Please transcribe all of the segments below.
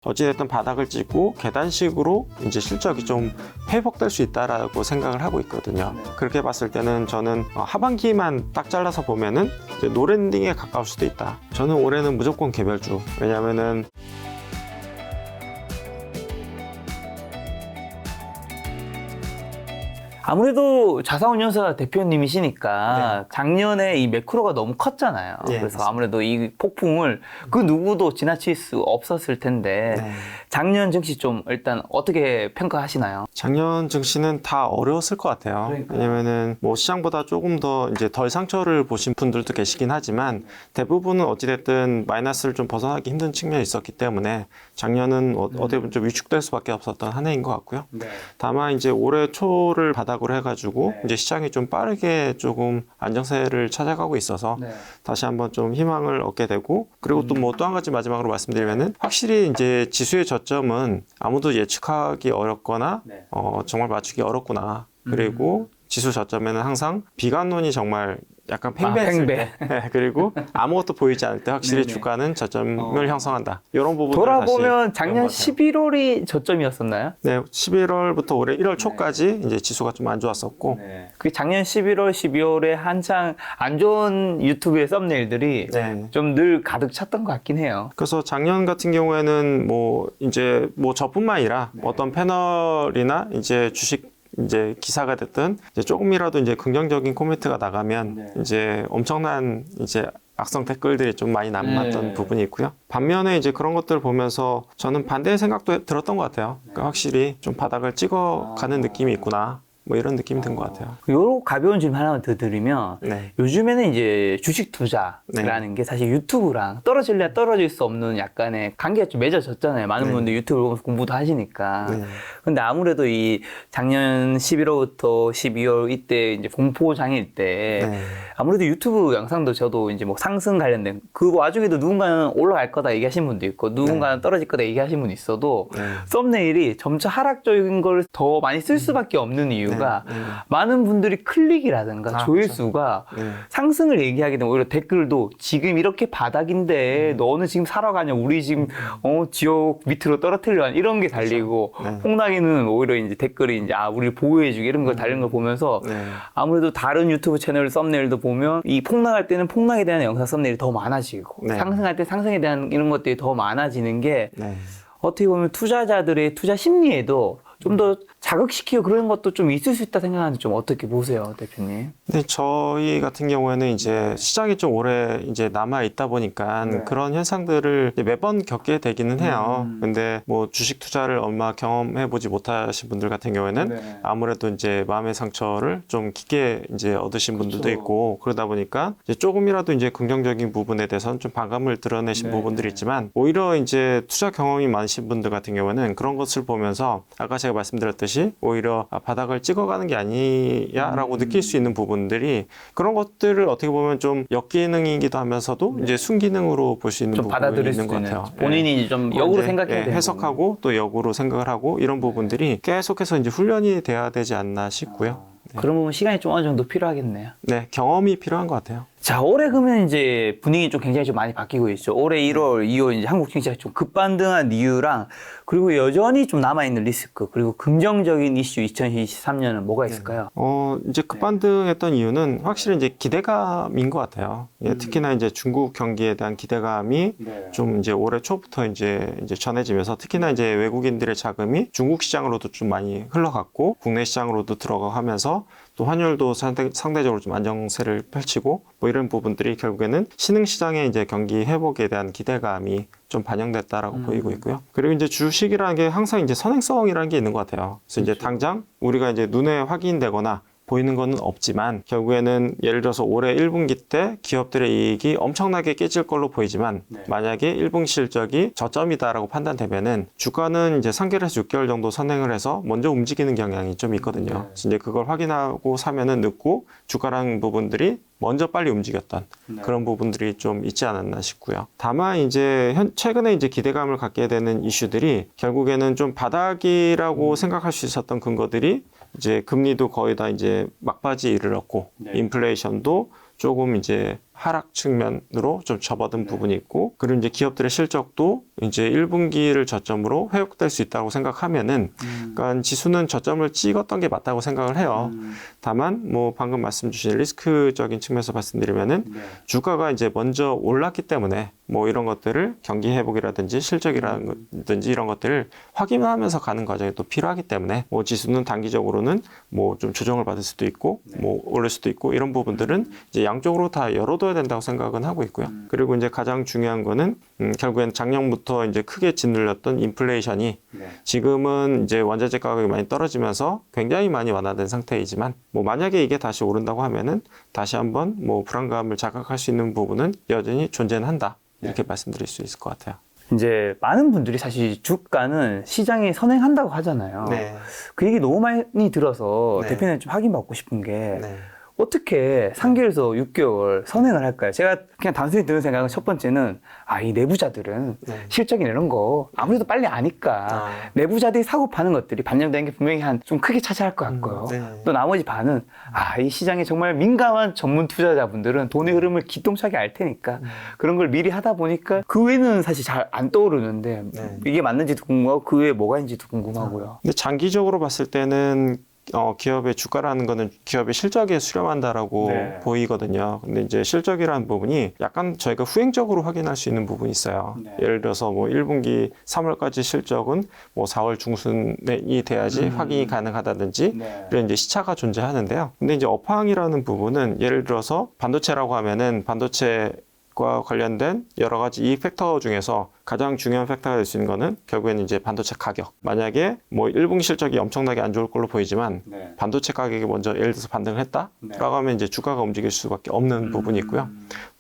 어찌됐든 바닥을 찍고 계단식으로 이제 실적이 좀 회복될 수 있다라고 생각을 하고 있거든요. 그렇게 봤을 때는 저는 하반기만 딱 잘라서 보면은 이제 노랜딩에 가까울 수도 있다. 저는 올해는 무조건 개별주. 왜냐면은 아무래도 자산운용사 대표님이시니까 작년에 이 매크로가 너무 컸잖아요. 그래서 맞습니다. 아무래도 이 폭풍을 그 누구도 지나칠 수 없었을 텐데 작년 증시 좀 일단 어떻게 평가하시나요? 작년 증시는 다 어려웠을 것 같아요. 그러니까요. 왜냐면은 뭐 시장보다 조금 더 이제 덜 상처를 보신 분들도 계시긴 하지만 대부분은 어찌됐든 마이너스를 좀 벗어나기 힘든 측면이 있었기 때문에 작년은 어떻게 보면 좀 위축될 수밖에 없었던 한 해인 것 같고요. 다만 이제 올해 초를 바닥으로 해가지고 이제 시장이 좀 빠르게 조금 안정세를 찾아가고 있어서 다시 한번 좀 희망을 얻게 되고, 그리고 또 뭐 또 한 가지 마지막으로 말씀드리면은 확실히 이제 지수의 저점은 아무도 예측하기 어렵거나 정말 맞추기 어렵구나. 그리고 지수 저점에는 항상 비관론이 정말 약간 팽배했을 때 그리고 아무것도 보이지 않을 때 확실히 주가는 저점을 형성한다. 이런 부분을 돌아보면 다시 작년 11월이 저점이었었나요? 네, 11월부터 올해 1월 초까지 이제 지수가 좀 안 좋았었고, 그 작년 11월, 12월에 한창 안 좋은 유튜브의 썸네일들이 좀 늘 가득 찼던 것 같긴 해요. 그래서 작년 같은 경우에는 뭐 이제 뭐 저뿐만 아니라 어떤 패널이나 이제 주식 이제 기사가 됐든 이제 조금이라도 이제 긍정적인 코멘트가 나가면 이제 엄청난 이제 악성 댓글들이 좀 많이 남았던 부분이 있고요. 반면에 이제 그런 것들을 보면서 저는 반대의 생각도 들었던 것 같아요. 그러니까 확실히 좀 바닥을 찍어가는 느낌이 있구나. 뭐 이런 느낌이 든 것 같아요. 요런 가벼운 질문 하나만 더 드리면 요즘에는 이제 주식 투자라는 게 사실 유튜브랑 떨어질래 떨어질 수 없는 약간의 관계가 좀 맺어졌잖아요. 많은 분들 유튜브를 보면서 공부도 하시니까. 근데 아무래도 이 작년 11월부터 12월 이때 이제 공포장일 때 아무래도 유튜브 영상도 저도 이제 뭐 상승 관련된 그 와중에도 누군가는 올라갈 거다 얘기하신 분도 있고 누군가는 떨어질 거다 얘기하신 분이 있어도 썸네일이 점차 하락적인 걸 더 많이 쓸 수밖에 없는 이유가 많은 분들이 클릭이라든가 조회수가 상승을 얘기하게 되면 오히려 댓글도 지금 이렇게 바닥인데 너는 지금 사러 가냐 우리 지금 지옥 밑으로 떨어뜨려 이런 게 달리고 폭락에는 오히려 이제 댓글이 이제 우리를 보호해주기 이런 걸 달리는 걸 보면서 아무래도 다른 유튜브 채널 썸네일도 보면 이 폭락할 때는 폭락에 대한 영상 썸네일이 더 많아지고 상승할 때 상승에 대한 이런 것들이 더 많아지는 게 어떻게 보면 투자자들의 투자 심리에도 좀 더 자극시키고 그런 것도 좀 있을 수 있다 생각하는데 좀 어떻게 보세요, 대표님? 네, 저희 같은 경우에는 이제 시장이 좀 오래 이제 남아 있다 보니까 그런 현상들을 매번 겪게 되기는 해요. 근데 뭐 주식 투자를 얼마 경험해 보지 못하신 분들 같은 경우에는 아무래도 이제 마음의 상처를 좀 깊게 이제 얻으신 분들도 있고 그러다 보니까 이제 조금이라도 이제 긍정적인 부분에 대해서는 좀 반감을 드러내신 부분들이 있지만 오히려 이제 투자 경험이 많으신 분들 같은 경우에는 그런 것을 보면서 아까 제가 말씀드렸듯이 오히려 바닥을 찍어가는 게 아니야라고 느낄 수 있는 부분들이 그런 것들을 어떻게 보면 좀 역기능이기도 하면서도 이제 순기능으로 볼 수 있는 부분이 있는 것 같아요. 본인이 좀 역으로 생각해야 되는 해석하고 또 역으로 생각을 하고 이런 부분들이 계속해서 이제 훈련이 돼야 되지 않나 싶고요. 그런 부분 시간이 좀 어느 정도 필요하겠네요. 네, 경험이 필요한 것 같아요. 자, 올해 그러면 이제 분위기 좀 굉장히 좀 많이 바뀌고 있죠. 올해 1월, 2월 이제 한국 증시가 좀 급반등한 이유랑 그리고 여전히 좀 남아있는 리스크 그리고 긍정적인 이슈 2023년은 뭐가 있을까요? 이제 급반등했던 이유는 확실히 이제 기대감인 것 같아요. 특히나 이제 중국 경기에 대한 기대감이 좀 이제 올해 초부터 이제 전해지면서 특히나 이제 외국인들의 자금이 중국 시장으로도 좀 많이 흘러갔고 국내 시장으로도 들어가면서 또 환율도 상대적으로 좀 안정세를 펼치고 뭐 이런 부분들이 결국에는 신흥시장의 이제 경기 회복에 대한 기대감이 좀 반영됐다라고 보이고 있고요. 그리고 이제 주식이라는 게 항상 이제 선행성이라는 게 있는 것 같아요. 그래서 이제 당장 우리가 이제 눈에 확인되거나 보이는 거는 없지만 결국에는 예를 들어서 올해 1분기 때 기업들의 이익이 엄청나게 깨질 걸로 보이지만 만약에 1분기 실적이 저점이다라고 판단되면은 주가는 이제 3개월에서 6개월 정도 선행을 해서 먼저 움직이는 경향이 좀 있거든요. 그래서 이제 그걸 확인하고 사면은 늦고 주가라는 부분들이 먼저 빨리 움직였던 그런 부분들이 좀 있지 않았나 싶고요. 다만 이제 최근에 이제 기대감을 갖게 되는 이슈들이 결국에는 좀 바닥이라고 생각할 수 있었던 근거들이 이제 금리도 거의 다 이제 막바지에 이르렀고 인플레이션도 조금 이제 하락 측면으로 좀 접어든 부분이 있고, 그리고 이제 기업들의 실적도 이제 1분기를 저점으로 회복될 수 있다고 생각하면은, 그러니까 지수는 저점을 찍었던 게 맞다고 생각을 해요. 다만 뭐 방금 말씀 주신 리스크적인 측면에서 말씀드리면은 주가가 이제 먼저 올랐기 때문에 뭐 이런 것들을 경기 회복이라든지 실적이라든지 이런 것들을 확인하면서 가는 과정이 또 필요하기 때문에 뭐 지수는 단기적으로는 뭐 좀 조정을 받을 수도 있고 뭐 오를 수도 있고 이런 부분들은 이제 양쪽으로 다 열어둬야 된다고 생각은 하고 있고요. 그리고 이제 가장 중요한 거는 결국엔 작년부터 이제 크게 짓눌렸던 인플레이션이 지금은 이제 원자재 가격이 많이 떨어지면서 굉장히 많이 완화된 상태이지만 뭐 만약에 이게 다시 오른다고 하면은 다시 한번 뭐 불안감을 자극할 수 있는 부분은 여전히 존재는 한다. 이렇게 말씀드릴 수 있을 것 같아요. 이제 많은 분들이 사실 주가는 시장에 선행한다고 하잖아요. 네. 그 얘기 너무 많이 들어서 네. 대표님 좀 확인받고 싶은 게 네. 어떻게 3개월에서 6개월 선행을 할까요? 제가 그냥 단순히 드는 생각은 첫 번째는 이 내부자들은 실적이나 이런 거 아무래도 빨리 아니까 내부자들이 사고 파는 것들이 반영되는 게 분명히 한 좀 크게 차지할 것 같고요. 또 나머지 반은 이 시장에 정말 민감한 전문 투자자분들은 돈의 흐름을 기똥차게 알 테니까 그런 걸 미리 하다 보니까 그 외에는 사실 잘 안 떠오르는데 이게 맞는지도 궁금하고 그 외에 뭐가 있는지도 궁금하고요. 근데 장기적으로 봤을 때는 기업의 주가라는 거는 기업의 실적에 수렴한다라고 보이거든요. 근데 이제 실적이라는 부분이 약간 저희가 후행적으로 확인할 수 있는 부분이 있어요. 예를 들어서 뭐 1분기 3월까지 실적은 뭐 4월 중순이 돼야지 확인이 가능하다든지 이런 이제 시차가 존재하는데요. 근데 이제 업황이라는 부분은 예를 들어서 반도체라고 하면은 반도체과 관련된 여러 가지 이 팩터 중에서 가장 중요한 팩터가 될 수 있는 거는 결국에는 이제 반도체 가격. 만약에 뭐 1분기 실적이 엄청나게 안 좋을 걸로 보이지만 반도체 가격이 먼저 예를 들어서 반등을 했다라고 하면 이제 주가가 움직일 수밖에 없는 부분이 있고요.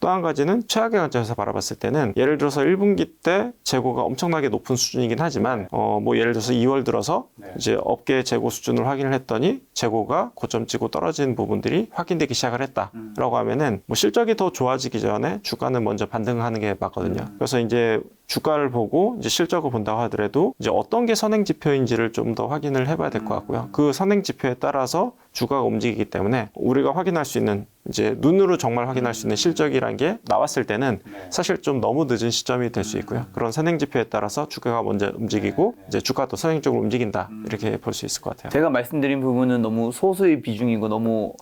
또 한 가지는 최악의 관점에서 바라봤을 때는 예를 들어서 1분기 때 재고가 엄청나게 높은 수준이긴 하지만 뭐 예를 들어서 2월 들어서 이제 업계 재고 수준을 확인을 했더니 재고가 고점 찍고 떨어진 부분들이 확인되기 시작을 했다라고 하면은 뭐 실적이 더 좋아지기 전에 주가는 먼저 반등하는 게 맞거든요. 그래서 이제 주가를 보고 이제 실적을 본다고 하더라도 이제 어떤 게 선행 지표인지를 좀 더 확인을 해봐야 될 것 같고요. 그 선행 지표에 따라서 주가가 움직이기 때문에 우리가 확인할 수 있는 이제 눈으로 정말 확인할 수 있는 실적이란 게 나왔을 때는 사실 좀 너무 늦은 시점이 될 수 있고요. 그런 선행 지표에 따라서 주가가 먼저 움직이고 이제 주가도 선행적으로 움직인다 이렇게 볼 수 있을 것 같아요. 제가 말씀드린 부분은 너무 소수의 비중이고 너무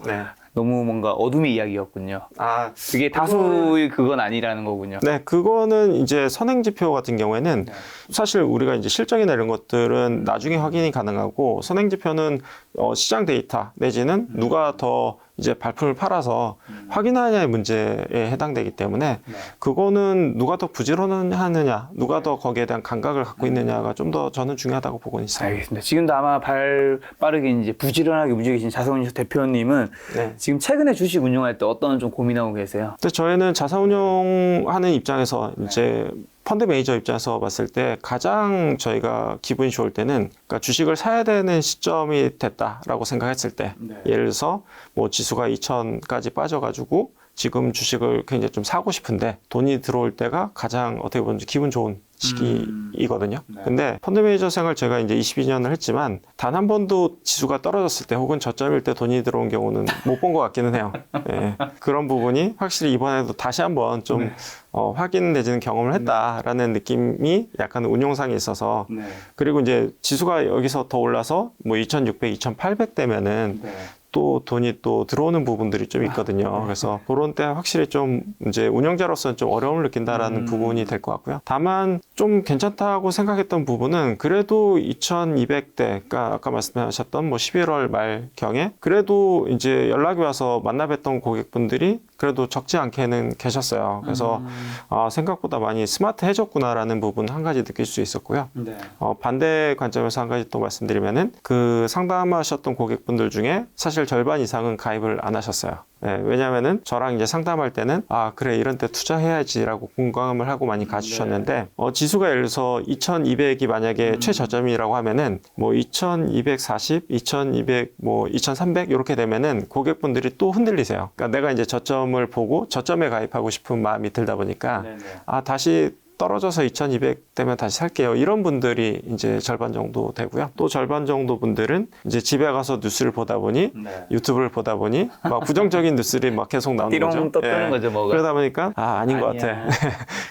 뭔가 어둠의 이야기였군요. 그게 다수의 그건 아니라는 거군요. 네, 그거는 이제 선행지표 같은 경우에는 사실 우리가 이제 실적이나 이런 것들은 나중에 확인이 가능하고 선행지표는 시장 데이터 내지는 누가 더 이제 발품을 팔아서 확인하느냐의 문제에 해당되기 때문에 그거는 누가 더 부지런하느냐, 누가 더 거기에 대한 감각을 갖고 있느냐가 좀 더 저는 중요하다고 보고 있어요. 알겠습니다. 지금도 아마 빠르게 이제 부지런하게 움직이신 자산운용 대표님은 지금 최근에 주식 운용할 때 어떤 좀 고민하고 계세요? 근데 저희는 자산운용하는 입장에서 이제 펀드 매니저 입장에서 봤을 때 가장 저희가 기분이 좋을 때는 그러니까 주식을 사야 되는 시점이 됐다라고 생각했을 때 예를 들어서 뭐 지수가 2000까지 빠져가지고 지금 주식을 굉장히 좀 사고 싶은데 돈이 들어올 때가 가장 어떻게 보면 기분 좋은 시기이거든요. 근데 펀드 매니저 생활 제가 이제 22년을 했지만 단 한 번도 지수가 떨어졌을 때 혹은 저점일 때 돈이 들어온 경우는 못 본 것 같기는 해요. 그런 부분이 확실히 이번에도 다시 한번 좀 확인 내지는 경험을 했다라는 느낌이 약간 운용상에 있어서 그리고 이제 지수가 여기서 더 올라서 뭐 2600, 2800 되면은 또 돈이 또 들어오는 부분들이 좀 있거든요. 그래서 그런 때 확실히 좀 이제 운영자로서는 좀 어려움을 느낀다라는 부분이 될 것 같고요. 다만 좀 괜찮다고 생각했던 부분은 그래도 2200대, 그러니까 아까 말씀하셨던 뭐 11월 말경에 그래도 이제 연락이 와서 만나 뵀던 고객분들이 그래도 적지 않게는 계셨어요. 그래서 생각보다 많이 스마트해졌구나라는 부분 한 가지 느낄 수 있었고요. 반대 관점에서 한 가지 또 말씀드리면은 그 상담하셨던 고객분들 중에 사실 절반 이상은 가입을 안 하셨어요. 왜냐면은 저랑 이제 상담할 때는 그래 이런 때 투자해야지라고 공감을 하고 많이 가주셨는데 지수가 예를 들어서 2200이 만약에 최저점이라고 하면은 뭐 2240, 2200, 뭐 2300 이렇게 되면은 고객분들이 또 흔들리세요. 그러니까 내가 이제 저점을 보고 저점에 가입하고 싶은 마음이 들다 보니까 다시 떨어져서 2,200 되면 다시 살게요. 이런 분들이 이제 절반 정도 되고요. 또 절반 정도 분들은 이제 집에 가서 뉴스를 보다 보니 유튜브를 보다 보니 막 부정적인 뉴스들이 막 계속 나오는 거죠. 띠롱 떠뜨는 거죠, 뭐가. 그러다 보니까 아닌 것 같아.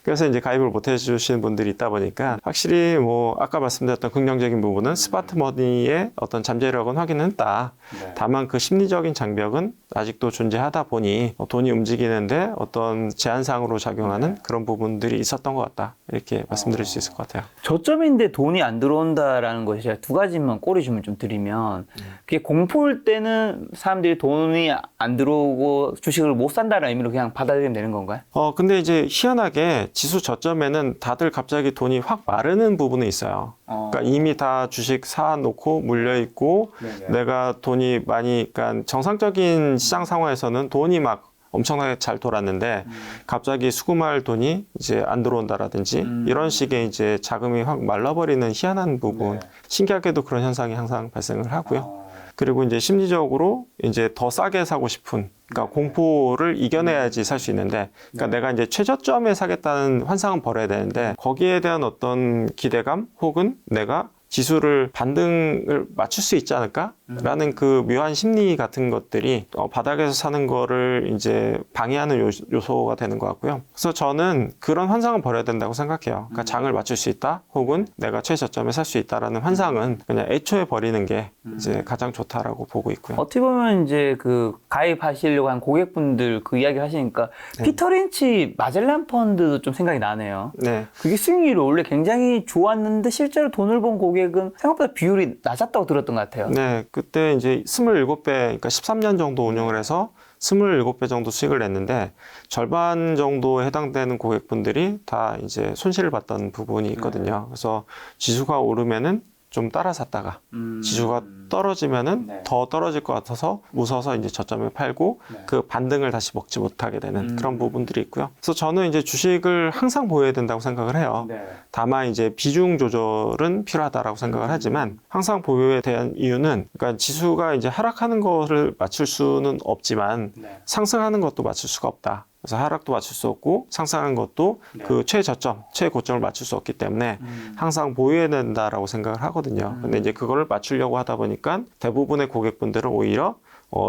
그래서 이제 가입을 못 해주시는 분들이 있다 보니까 확실히 뭐 아까 말씀드렸던 긍정적인 부분은 스마트머니의 어떤 잠재력은 확인했다. 다만 그 심리적인 장벽은 아직도 존재하다 보니 돈이 움직이는데 어떤 제한상으로 작용하는 그런 부분들이 있었던 것 같다. 이렇게 말씀드릴 수 있을 것 같아요. 저점인데 돈이 안 들어온다라는 것이 제가 두 가지만 꼬리줌을 좀 드리면 그게 공포일 때는 사람들이 돈이 안 들어오고 주식을 못 산다는 의미로 그냥 받아들이면 되는 건가요? 근데 이제 희한하게 지수 저점에는 다들 갑자기 돈이 확 마르는 부분이 있어요. 그러니까 이미 다 주식 사놓고 물려있고 내가 돈이 많이, 그러니까 정상적인 시장 상황에서는 돈이 막 엄청나게 잘 돌았는데 갑자기 수금할 돈이 이제 안 들어온다라든지 이런 식의 이제 자금이 확 말라버리는 희한한 부분. 신기하게도 그런 현상이 항상 발생을 하고요. 그리고 이제 심리적으로 이제 더 싸게 사고 싶은, 그러니까 공포를 이겨내야지 살 수 있는데, 그러니까 내가 이제 최저점에 사겠다는 환상은 버려야 되는데, 거기에 대한 어떤 기대감 혹은 내가 지수를 반등을 맞출 수 있지 않을까? 라는 그 묘한 심리 같은 것들이 바닥에서 사는 거를 이제 방해하는 요소가 되는 것 같고요. 그래서 저는 그런 환상은 버려야 된다고 생각해요. 그러니까 장을 맞출 수 있다, 혹은 내가 최저점에 살 수 있다라는 환상은 그냥 애초에 버리는 게 이제 가장 좋다라고 보고 있고요. 어떻게 보면 이제 그 가입하시려고 한 고객분들 그 이야기를 하시니까 피터 린치 마젤란 펀드도 좀 생각이 나네요. 네. 그게 수익률이 원래 굉장히 좋았는데 실제로 돈을 번 고객은 생각보다 비율이 낮았다고 들었던 것 같아요. 네. 그때 이제 27배, 그러니까 13년 정도 운영을 해서 27배 정도 수익을 냈는데 절반 정도에 해당되는 고객분들이 다 이제 손실을 봤던 부분이 있거든요. 그래서 지수가 오르면은 좀 따라 샀다가 지수가 떨어지면은 더 떨어질 것 같아서 무서워서 이제 저점에 팔고 그 반등을 다시 먹지 못하게 되는 그런 부분들이 있고요. 그래서 저는 이제 주식을 항상 보여야 된다고 생각을 해요. 다만 이제 비중 조절은 필요하다라고 생각을 하지만 항상 보유에 대한 이유는, 그러니까 지수가 이제 하락하는 거를 맞출 수는 없지만 상승하는 것도 맞출 수가 없다. 그래서 하락도 맞출 수 없고 상승한 것도 그 최저점, 최고점을 맞출 수 없기 때문에 항상 보유해야 된다라고 생각을 하거든요. 근데 이제 그거를 맞추려고 하다 보니까 대부분의 고객분들은 오히려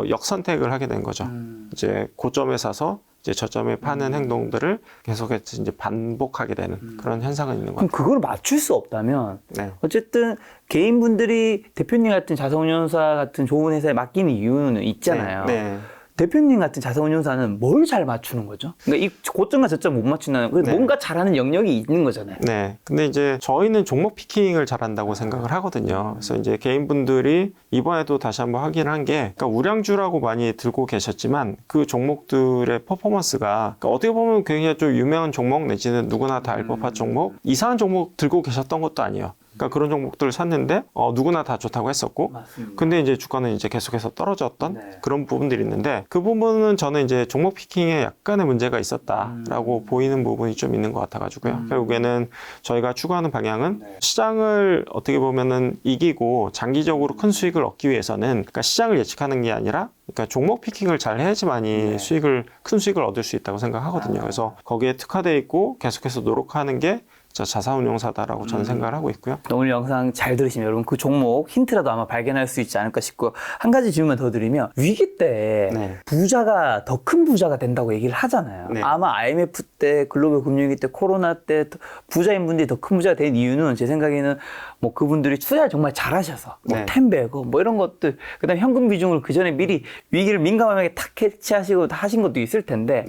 역선택을 하게 된 거죠. 이제 고점에 사서 이제 저점에 파는 행동들을 계속해서 이제 반복하게 되는 그런 현상은 있는 것 그럼 같아요. 그걸 맞출 수 없다면 네. 어쨌든 개인분들이 대표님 같은 자산운용사 같은 좋은 회사에 맡기는 이유는 있잖아요. 네. 대표님 같은 자산운용사는 뭘 잘 맞추는 거죠? 그러니까 이 고점과 저점 못 맞춘다는 건 뭔가 잘하는 영역이 있는 거잖아요. 네. 근데 이제 저희는 종목 피킹을 잘한다고 생각을 하거든요. 그래서 이제 개인분들이 이번에도 다시 한번 확인한 게, 그러니까 우량주라고 많이 들고 계셨지만 그 종목들의 퍼포먼스가, 그러니까 어떻게 보면 굉장히 좀 유명한 종목 내지는 누구나 다 알 법한 종목, 이상한 종목 들고 계셨던 것도 아니에요. 그러니까 그런 종목들을 샀는데 누구나 다 좋다고 했었고, 맞습니다. 근데 이제 주가는 이제 계속해서 떨어졌던 그런 부분들이 있는데, 그 부분은 저는 이제 종목 피킹에 약간의 문제가 있었다라고 보이는 부분이 좀 있는 것 같아가지고요. 결국에는 저희가 추구하는 방향은 시장을 어떻게 보면은 이기고 장기적으로 큰 수익을 얻기 위해서는, 그러니까 시장을 예측하는 게 아니라 그러니까 종목 피킹을 잘 해야지만이 큰 수익을 얻을 수 있다고 생각하거든요. 그래서 거기에 특화되어 있고 계속해서 노력하는 게 자산운용사다라고 저는 생각을 하고 있고요. 오늘 영상 잘 들으시면 여러분 그 종목 힌트라도 아마 발견할 수 있지 않을까 싶고, 한 가지 질문만 더 드리면 위기 때 부자가 더 큰 부자가 된다고 얘기를 하잖아요. 아마 IMF 때, 글로벌 금융위기 때, 코로나 때 부자인 분들이 더 큰 부자가 된 이유는 제 생각에는 뭐 그분들이 투자를 정말 잘하셔서 뭐 텐베거 뭐 이런 것들, 그다음에 현금 비중을 그 전에 미리 위기를 민감하게 탁 캐치하시고 하신 것도 있을 텐데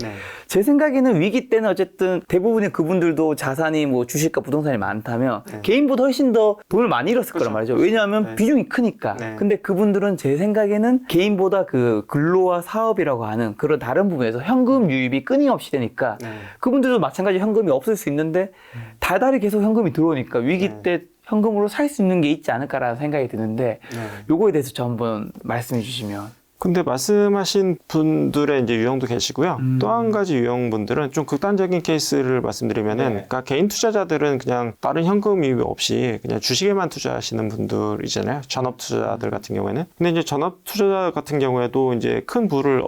제 생각에는 위기 때는 어쨌든 대부분의 그분들도 자산이 뭐 주식과 부동산이 많다면 개인보다 훨씬 더 돈을 많이 잃었을 거란 말이죠. 왜냐하면 비중이 크니까. 근데 그분들은 제 생각에는 개인보다 그 근로와 사업이라고 하는 그런 다른 부분에서 현금 유입이 끊임없이 되니까 그분들도 마찬가지 현금이 없을 수 있는데 달달이 계속 현금이 들어오니까 위기 때 현금으로 살 수 있는 게 있지 않을까라는 생각이 드는데 요거에 대해서 저 한번 말씀해 주시면. 근데 말씀하신 분들의 이제 유형도 계시고요. 또 한 가지 유형분들은 좀 극단적인 케이스를 말씀드리면은, 그러니까 개인 투자자들은 그냥 다른 현금 유입 없이 그냥 주식에만 투자하시는 분들이잖아요. 전업 투자자들 같은 경우에는. 근데 이제 전업 투자자 같은 경우에도 이제 큰 부를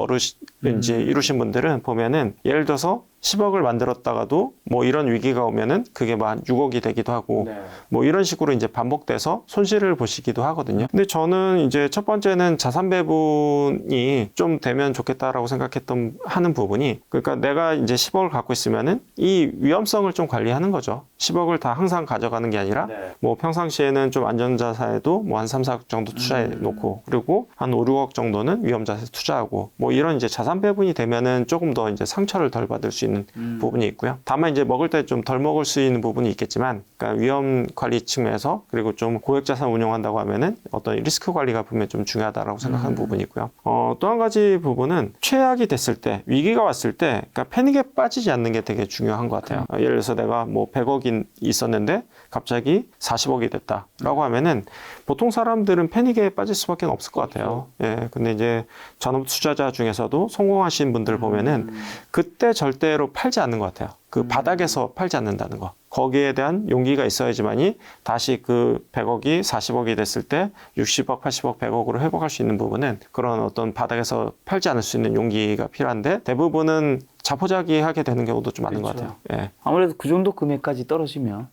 이제 이루신 분들은 보면은, 예를 들어서 10억을 만들었다가도 뭐 이런 위기가 오면은 그게 뭐 한 6억이 되기도 하고 뭐 이런 식으로 이제 반복돼서 손실을 보시기도 하거든요. 근데 저는 이제 첫 번째는 자산 배분이 좀 되면 좋겠다라고 생각했던 하는 부분이, 그러니까 내가 이제 10억을 갖고 있으면은 이 위험성을 좀 관리하는 거죠. 10억을 다 항상 가져가는 게 아니라 뭐 평상시에는 좀 안전자산에도 뭐 한 3, 4억 정도 투자해 놓고, 그리고 한 5, 6억 정도는 위험자산에 투자하고, 뭐 이런 이제 자산 배분이 되면은 조금 더 이제 상처를 덜 받을 수 있는 부분이 있고요. 다만 이제 먹을 때 좀 덜 먹을 수 있는 부분이 있겠지만, 그러니까 위험 관리 측면에서, 그리고 좀 고액 자산 운용한다고 하면은 어떤 리스크 관리가 분명히 좀 중요하다라고 생각하는 부분이 있고요. 또 한 가지 부분은 최악이 됐을 때, 위기가 왔을 때, 그러니까 패닉에 빠지지 않는 게 되게 중요한 것 같아요. 예를 들어서 내가 뭐 100억이 있었는데 갑자기 40억이 됐다라고 하면은 보통 사람들은 패닉에 빠질 수밖에 없을 것 같아요. 예, 근데 이제 전업 투자자 중에서도 성공하신 분들 보면은 그때 절대로 팔지 않는 것 같아요. 그 바닥에서 팔지 않는다는 거. 거기에 대한 용기가 있어야지만이 다시 그 100억이 40억이 됐을 때 60억, 80억, 100억으로 회복할 수 있는 부분은 그런 어떤 바닥에서 팔지 않을 수 있는 용기가 필요한데, 대부분은 자포자기하게 되는 경우도 좀 많은 것 같아요. 예. 아무래도 그 정도 금액까지 떨어지면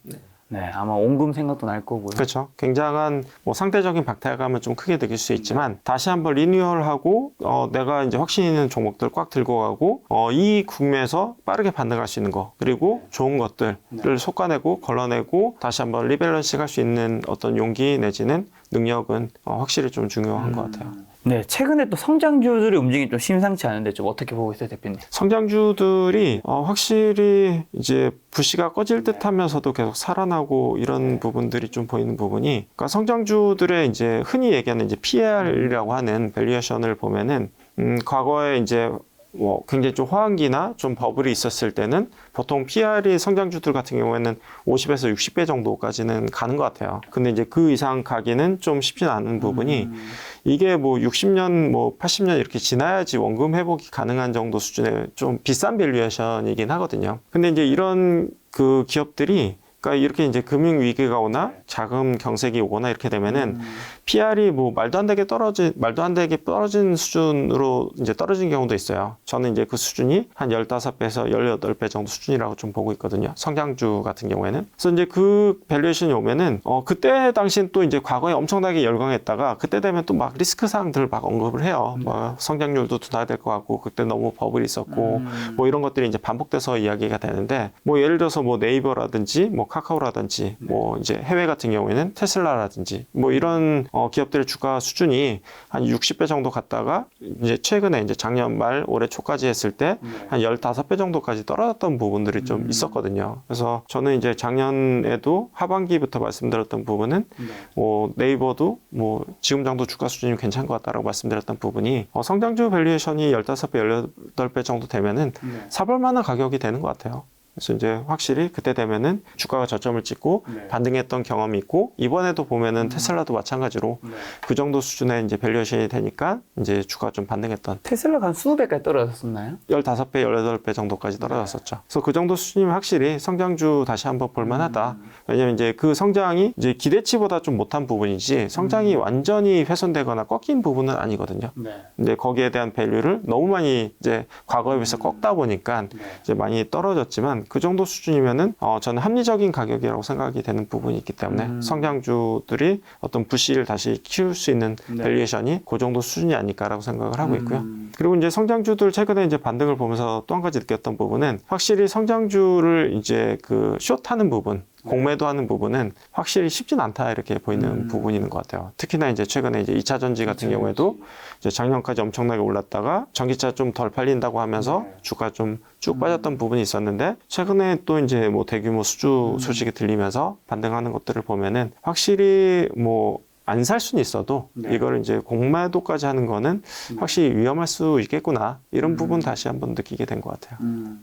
네, 아마 온금 생각도 날 거고요. 그렇죠. 굉장한 뭐 상대적인 박탈감은 좀 크게 느낄 수 있지만, 다시 한번 리뉴얼하고 내가 이제 확신 있는 종목들 꽉 들고 가고 이 국면에서 빠르게 반등할 수 있는 거, 그리고 좋은 것들을 솎아내고 걸러내고 다시 한번 리밸런싱 할 수 있는 어떤 용기 내지는 능력은 확실히 좀 중요한 것 같아요. 네, 최근에 또 성장주들의 움직임이 좀 심상치 않은데 좀 어떻게 보고 있어요, 대표님? 성장주들이 확실히 이제 부시가 꺼질 듯 하면서도 계속 살아나고 이런 부분들이 좀 보이는 부분이, 그러니까 성장주들의 이제 흔히 얘기하는 이제 PER이라고 하는 밸류에이션을 보면은 과거에 이제 뭐 굉장히 좀 호황기나 좀 버블이 있었을 때는 보통 PR이 성장주들 같은 경우에는 50에서 60배 정도까지는 가는 것 같아요. 근데 이제 그 이상 가기는 좀 쉽지는 않은 부분이, 이게 뭐 60년, 뭐 80년 이렇게 지나야지 원금 회복이 가능한 정도 수준의 좀 비싼 밸류에이션이긴 하거든요. 근데 이제 이런 그 기업들이, 그러니까 이렇게 이제 금융 위기가 오나 자금 경색이 오거나 이렇게 되면은 PR이 뭐 말도 안 되게 떨어진 수준으로 이제 떨어진 경우도 있어요. 저는 이제 그 수준이 한 15배에서 18배 정도 수준이라고 좀 보고 있거든요. 성장주 같은 경우에는. 그래서 이제 그 밸류에이션이 오면은 그때 당시엔 또 이제 과거에 엄청나게 열광했다가 그때 되면 또 막 리스크 사항들을 막 언급을 해요. 뭐 성장률도 둔화될 될 것 같고, 그때 너무 버블이 있었고 뭐 이런 것들이 이제 반복돼서 이야기가 되는데, 뭐 예를 들어서 뭐 네이버라든지 뭐 카카오라든지 뭐 이제 해외 같은 경우에는 테슬라라든지 뭐 이런 기업들의 주가 수준이 한 60배 정도 갔다가 이제 최근에 이제 작년 말 올해 초까지 했을 때 한 15배 정도까지 떨어졌던 부분들이 좀 있었거든요. 그래서 저는 이제 작년에도 하반기부터 말씀드렸던 부분은 뭐 네이버도 뭐 지금 정도 주가 수준이 괜찮은 것 같다라고 말씀드렸던 부분이 성장주 밸류에이션이 15배, 18배 정도 되면은 사볼 만한 가격이 되는 것 같아요. 그래서 이제 확실히 그때 되면은 주가가 저점을 찍고 반등했던 경험이 있고, 이번에도 보면은 테슬라도 마찬가지로 그 정도 수준의 이제 밸류에이션이 되니까 이제 주가가 좀 반등했던. 테슬라가 한 20배까지 떨어졌었나요? 15배, 18배 정도까지 떨어졌었죠. 그래서 그 정도 수준이면 확실히 성장주 다시 한번 볼만하다. 왜냐면 이제 그 성장이 이제 기대치보다 좀 못한 부분이지 성장이 완전히 훼손되거나 꺾인 부분은 아니거든요. 근데 거기에 대한 밸류를 너무 많이 이제 과거에 비해서 꺾다 보니까 이제 많이 떨어졌지만, 그 정도 수준이면은 저는 합리적인 가격이라고 생각이 되는 부분이 있기 때문에 성장주들이 어떤 부시를 다시 키울 수 있는 밸류에이션이 그 정도 수준이 아닐까라고 생각을 하고 있고요. 그리고 이제 성장주들 최근에 이제 반등을 보면서 또 한 가지 느꼈던 부분은, 확실히 성장주를 이제 그 숏하는 부분, 공매도 하는 부분은 확실히 쉽진 않다 이렇게 보이는 부분이 있는 것 같아요. 특히나 이제 최근에 이제 2차 전지 같은 경우에도 이제 작년까지 엄청나게 올랐다가 전기차 좀 덜 팔린다고 하면서 주가 좀 쭉 빠졌던 부분이 있었는데, 최근에 또 이제 뭐 대규모 수주 소식이 들리면서 반등하는 것들을 보면은 확실히 뭐 안 살 수는 있어도 이거를 이제 공매도까지 하는 거는 확실히 위험할 수 있겠구나, 이런 부분 다시 한번 느끼게 된 것 같아요.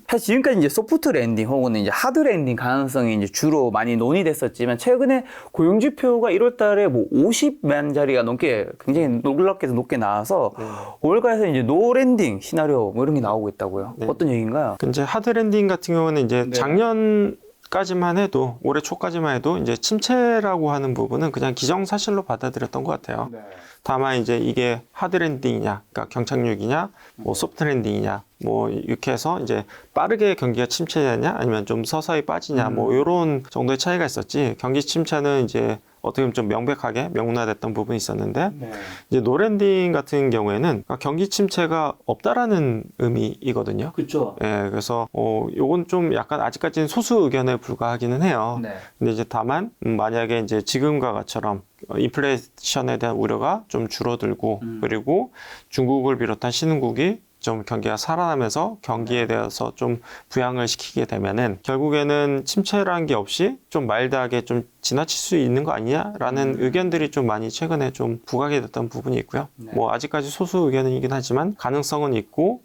사실 지금까지 이제 소프트 랜딩 혹은 이제 하드 랜딩 가능성이 이제 주로 많이 논의됐었지만, 최근에 고용지표가 1월 달에 뭐 50만 자리가 넘게 굉장히 놀랍게도 높게 나와서 올가에서 이제 노 랜딩 시나리오 뭐 이런 게 나오고 있다고요. 어떤 얘기인가요? 이제 하드 랜딩 같은 경우는 이제 작년 초까지만 해도 올해 초까지만 해도 이제 침체라고 하는 부분은 그냥 기정사실로 받아들였던 것 같아요. 네. 다만 이제 이게 하드 랜딩이냐, 그러니까 경착륙이냐, 뭐 소프트 랜딩이냐, 뭐 이렇게 해서 이제 빠르게 경기가 침체되냐, 아니면 좀 서서히 빠지냐, 뭐 이런 정도의 차이가 있었지. 경기 침체는 이제 어떻게 보면 좀 명백하게 명문화됐던 부분이 있었는데, 네. 이제 노랜딩 같은 경우에는 경기 침체가 없다라는 의미이거든요. 그렇죠. 예, 그래서 요건 좀 약간 아직까지는 소수 의견에 불과하기는 해요. 네. 근데 이제 다만 만약에 이제 지금과 같처럼 인플레이션에 대한 우려가 좀 줄어들고 그리고 중국을 비롯한 신흥국이 좀 경기가 살아나면서 경기에 대해서 좀 부양을 시키게 되면은 결국에는 침체라는 게 없이 좀 마일드하게 좀 지나칠 수 있는 거 아니냐라는 의견들이 좀 많이 최근에 좀 부각이 됐던 부분이 있고요. 네. 뭐 아직까지 소수 의견이긴 하지만 가능성은 있고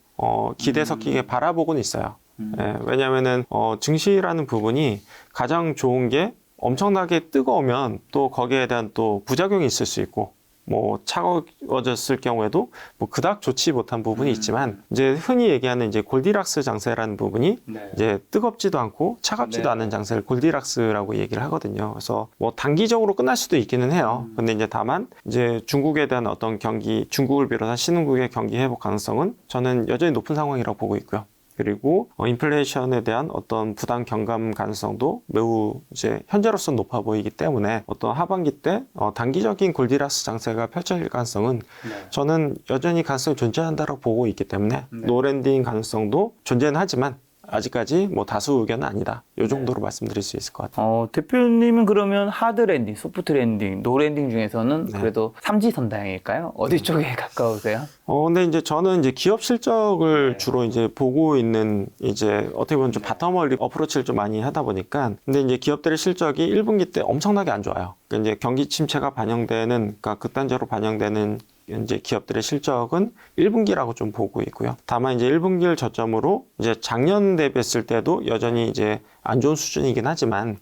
기대 섞이게 바라보고는 있어요. 예, 왜냐하면은 증시라는 부분이 가장 좋은 게 엄청나게 뜨거우면 또 거기에 대한 또 부작용이 있을 수 있고 뭐 차가워졌을 경우에도 뭐 그닥 좋지 못한 부분이 있지만 이제 흔히 얘기하는 이제 골디락스 장세라는 부분이 네. 이제 뜨겁지도 않고 차갑지도 네. 않은 장세를 골디락스라고 얘기를 하거든요. 그래서 뭐 단기적으로 끝날 수도 있기는 해요. 근데 이제 다만 이제 중국에 대한 어떤 경기, 중국을 비롯한 신흥국의 경기 회복 가능성은 저는 여전히 높은 상황이라고 보고 있고요. 그리고 인플레이션에 대한 어떤 부당 경감 가능성도 매우 이제 현재로서 높아 보이기 때문에 어떤 하반기 때 단기적인 골디락스 장세가 펼쳐질 가능성은 네. 저는 여전히 가능성이 존재한다고 보고 있기 때문에 노랜딩 가능성도 존재는 하지만 아직까지 뭐 다수 의견은 아니다. 이 정도로 말씀드릴 수 있을 것 같아요. 대표님은 그러면 하드 랜딩, 소프트 랜딩, 노 랜딩 중에서는 네. 그래도 삼지선다형일까요? 어디 쪽에 가까우세요? 근데 이제 저는 이제 기업 실적을 네. 주로 이제 보고 있는 이제 어떻게 보면 좀 바텀 어프로치를 좀 많이 하다 보니까 근데 이제 기업들의 실적이 1분기 때 엄청나게 안 좋아요. 그러니까 이제 경기 침체가 반영되는, 그러니까 극단적으로 반영되는 이제 기업들의 실적은 1분기라고 좀 보고 있고요. 다만 이제 1분기를 저점으로 이제 작년 대비했을 때도 여전히 이제 안 좋은 수준이긴 하지만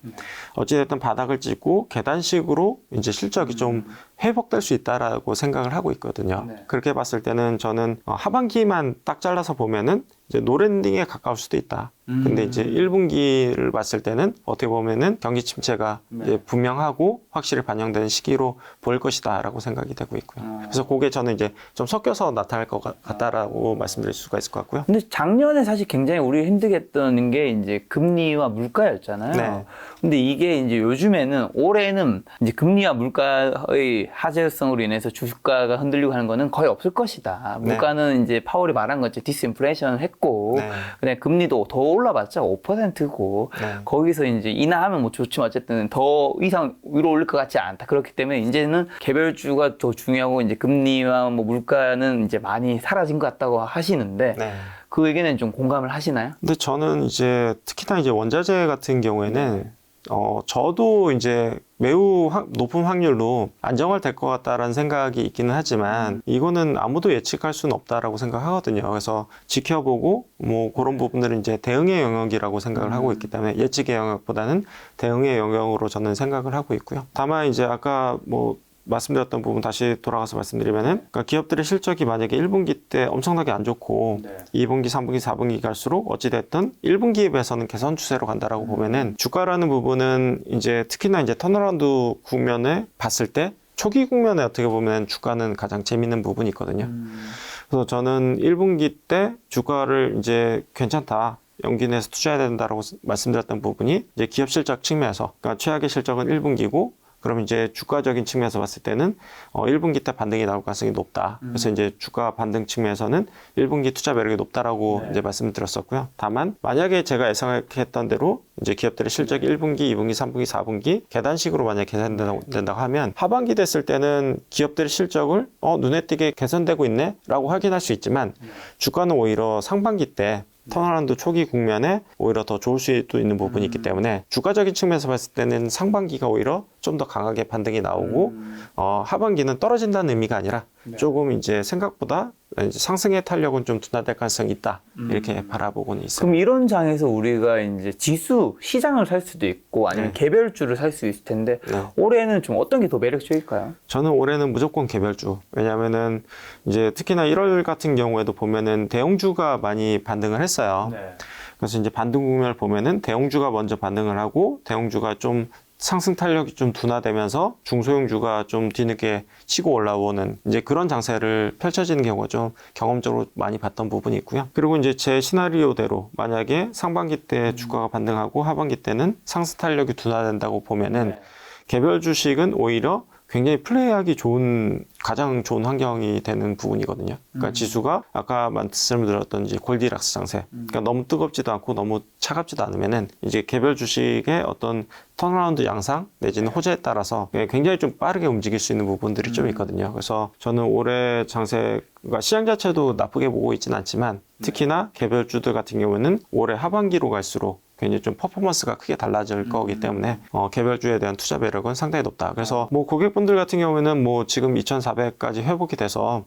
어찌됐든 바닥을 찍고 계단식으로 이제 실적이 좀 회복될 수 있다라고 생각을 하고 있거든요. 네. 그렇게 봤을 때는 저는 하반기만 딱 잘라서 보면은 이제 노랜딩에 가까울 수도 있다. 근데 이제 1분기를 봤을 때는 어떻게 보면은 경기 침체가 이제 분명하고 확실히 반영되는 시기로 보일 것이다라고 생각이 되고 있고요. 그래서 그게 저는 이제 좀 섞여서 나타날 것 같다라고 말씀드릴 수가 있을 것 같고요. 근데 작년에 사실 굉장히 우리 힘들게 했던 게 이제 금리와 물가였잖아요. 네. 근데 이게 이제 요즘에는 올해는 이제 금리와 물가의 하재성으로 인해서 주가가 흔들리고 하는 거는 거의 없을 것이다. 물가는 이제 파월이 말한 것처럼 디스인플레이션 했고, 네. 그다음에 금리도 더 올라봤자 5%고, 네. 거기서 이제 인하하면 뭐 좋지만 어쨌든 더 이상 위로 올릴 것 같지 않다. 그렇기 때문에 이제는 개별주가 더 중요하고 이제 금리와 뭐 물가는 이제 많이 사라진 것 같다고 하시는데, 네. 그 의견에 좀 공감을 하시나요? 근데 저는 이제 특히나 이제 원자재 같은 경우에는 저도 이제 매우 높은 확률로 안정화될 것 같다라는 생각이 있기는 하지만 이거는 아무도 예측할 수는 없다라고 생각하거든요. 그래서 지켜보고 뭐 그런 부분들은 이제 대응의 영역이라고 생각을 하고 있기 때문에 예측의 영역보다는 대응의 영역으로 저는 생각을 하고 있고요. 다만 이제 아까 뭐 말씀드렸던 부분 다시 돌아가서 말씀드리면은 그러니까 기업들의 실적이 만약에 1분기 때 엄청나게 안 좋고 2분기, 3분기, 4분기 갈수록 어찌됐든 1분기에 비해서는 개선 추세로 간다라고 보면은 주가라는 부분은 이제 특히나 이제 턴어라운드 국면에 봤을 때 초기 국면에 어떻게 보면 주가는 가장 재밌는 부분이 있거든요. 그래서 저는 1분기 때 주가를 이제 괜찮다. 용기 내서 투자해야 된다라고 말씀드렸던 부분이 이제 기업 실적 측면에서 그러니까 최악의 실적은 1분기고 그럼 이제 주가적인 측면에서 봤을 때는 1분기 때 반등이 나올 가능성이 높다. 그래서 이제 주가 반등 측면에서는 1분기 투자 매력이 높다라고 이제 말씀을 드렸었고요. 다만 만약에 제가 예상했던 대로 이제 기업들의 실적이 1분기, 2분기, 3분기, 4분기 계단식으로 만약에 개선된다고 하면 하반기 됐을 때는 기업들의 실적을 눈에 띄게 개선되고 있네라고 확인할 수 있지만 주가는 오히려 상반기 때 턴어라운드 초기 국면에 오히려 더 좋을 수도 있는 부분이 있기 때문에 주가적인 측면에서 봤을 때는 상반기가 오히려 좀 더 강하게 반등이 나오고 하반기는 떨어진다는 의미가 아니라 조금 이제 생각보다 이제 상승의 탄력은 좀 둔화될 가능성이 있다 이렇게 바라보고는 있어요. 그럼 이런 장에서 우리가 이제 지수 시장을 살 수도 있고 아니면 개별주를 살 수 있을 텐데 올해는 좀 어떤 게 더 매력적일까요? 저는 올해는 무조건 개별주. 왜냐하면은 이제 특히나 1월 같은 경우에도 보면은 대형주가 많이 반등을 했어요. 그래서 이제 반등 국면을 보면은 대형주가 먼저 반등을 하고 대형주가 좀 상승 탄력이 좀 둔화되면서 중소형주가 좀 뒤늦게 치고 올라오는 이제 그런 장세를 펼쳐지는 경우가 좀 경험적으로 많이 봤던 부분이 있고요. 그리고 이제 제 시나리오대로 만약에 상반기 때 주가가 반등하고 하반기 때는 상승 탄력이 둔화된다고 보면은 개별 주식은 오히려 굉장히 플레이하기 좋은 가장 좋은 환경이 되는 부분이거든요. 그러니까 지수가 아까 말씀드렸던 이제 골디락스 장세. 그러니까 너무 뜨겁지도 않고 너무 차갑지도 않으면은 이제 개별 주식의 어떤 턴어라운드 양상 내지는 호재에 따라서 굉장히 좀 빠르게 움직일 수 있는 부분들이 좀 있거든요. 그래서 저는 올해 장세가 시장 자체도 나쁘게 보고 있지는 않지만 특히나 개별주들 같은 경우는 올해 하반기로 갈수록 굉장히 좀 퍼포먼스가 크게 달라질 거기 때문에 개별주에 대한 투자 매력은 상당히 높다. 그래서 뭐 고객분들 같은 경우는 뭐 지금 2,400까지 회복이 돼서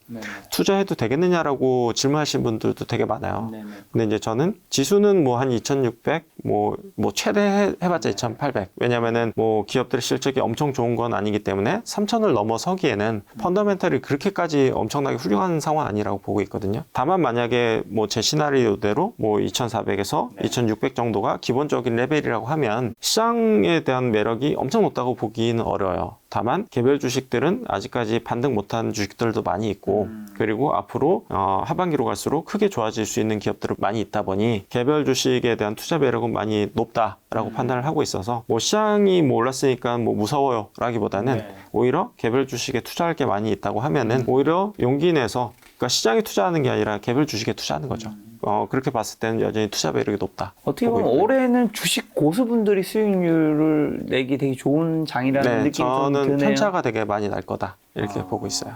투자해도 되겠느냐라고 질문하신 분들도 되게 많아요. 근데 이제 저는 지수는 뭐 한 2,600, 뭐 최대 해봤자 2,800. 왜냐면은 뭐 기업들의 실적이 엄청 좋은 건 아니기 때문에 3,000을 넘어서기에는 펀더멘털이 그렇게까지 엄청나게 훌륭한 상황 아니라고 보고 있거든요. 다만 만약에 뭐 제 시나리오대로 뭐 2,400에서 2,600 정도가 기본적인 레벨이라고 하면 시장에 대한 매력이 엄청 높다고 보기는 어려워요. 다만 개별 주식들은 아직까지 반등 못한 주식들도 많이 있고 그리고 앞으로 하반기로 갈수록 크게 좋아질 수 있는 기업들은 많이 있다 보니 개별 주식에 대한 투자 매력은 많이 높다라고 판단을 하고 있어서 뭐 시장이 뭐 올랐으니까 뭐 무서워요 라기보다는 오히려 개별 주식에 투자할 게 많이 있다고 하면은 오히려 용기 내서 그러니까 시장에 투자하는 게 아니라 개별 주식에 투자하는 거죠. 그렇게 봤을 때는 여전히 투자 매력이 높다. 어떻게 보면 올해는 주식 고수분들이 수익률을 내기 되게 좋은 장이라는 느낌이 좀 드네요. 저는 편차가 되게 많이 날 거다 이렇게 보고 있어요.